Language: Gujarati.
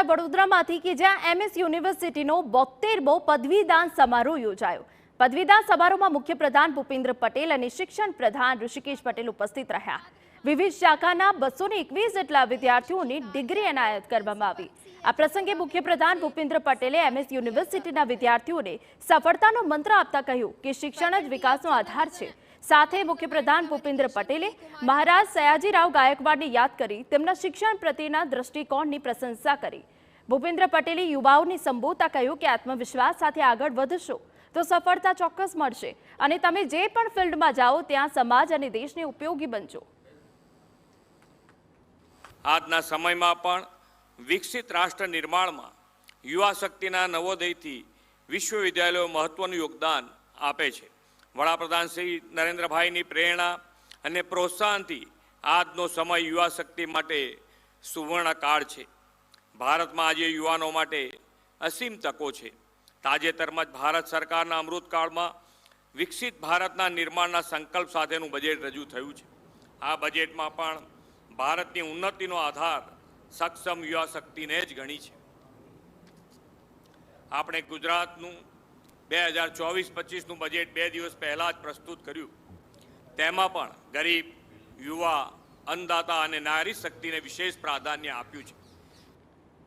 સમાચાર વડોદરામાંથી કે જ્યાં એમએસ યુનિવર્સિટીનો 72મો પદવીદાન સમારોહ યોજાયો। પદવીદાન સમારોહમાં મુખ્યપ્રધાન ભૂપેન્દ્ર પટેલ અને શિક્ષણ પ્રધાન ઋષિકેશ પટેલ ઉપસ્થિત રહ્યા। વિવિધ શાખાના 221 જેટલા વિદ્યાર્થીઓને ડિગ્રી એનાયત કરવામાં આવી। આ પ્રસંગે મુખ્યપ્રધાન ભૂપેન્દ્ર પટેલે એમએસ યુનિવર્સિટીના વિદ્યાર્થીઓને સફળતાનો મંત્ર આપતા કહ્યું કે શિક્ષણ જ વિકાસનો આધાર છે। સાથે મુખ્યપ્રધાન ભૂપેન્દ્ર પટેલે મહારાજ સયાજીરાવ ગાયકવાડને યાદ કરી તેમના શિક્ષણ પ્રત્યેના દૃષ્ટિકોણની પ્રશંસા કરી। ભૂપેન્દ્ર પટેલે યુવાઓને સંબોધતા કહ્યું કે આત્મવિશ્વાસ સાથે આગળ વધશો તો સફળતા ચોક્કસ મળશે અને તમે જે પણ ફિલ્ડમાં જાઓ ત્યાં સમાજ અને દેશને ઉપયોગી બનજો। આજના સમયમાં પણ વિકસિત રાષ્ટ્ર નિર્માણમાં યુવા શક્તિના નવોદયથી વિશ્વવિદ્યાલયો મહત્વનું યોગદાન આપે છે। વડાપ્રધાન શ્રી નરેન્દ્રભાઈની પ્રેરણા અને પ્રોત્સાહનથી આજનો સમય યુવા શક્તિ માટે સુવર્ણકાળ છે। ભારતમાં આજે યુવાનો માટે અસીમ તકો છે। તાજેતરમાં જ ભારત સરકારના અમૃતકાળમાં વિકસિત ભારતના નિર્માણના સંકલ્પ સાથેનું બજેટ રજૂ થયું છે। આ બજેટમાં પણ ભારતની ઉન્નતિનો આધાર સક્ષમ યુવા શક્તિને જ ગણી છે। આપણે ગુજરાતનું 2024-25નું બજેટ 2 દિવસ પહેલાં જ પ્રસ્તુત કર્યું। તેમાં પણ ગરીબ, યુવા, અન્નદાતા અને નારી શક્તિને વિશેષ પ્રાધાન્ય આપ્યું છે।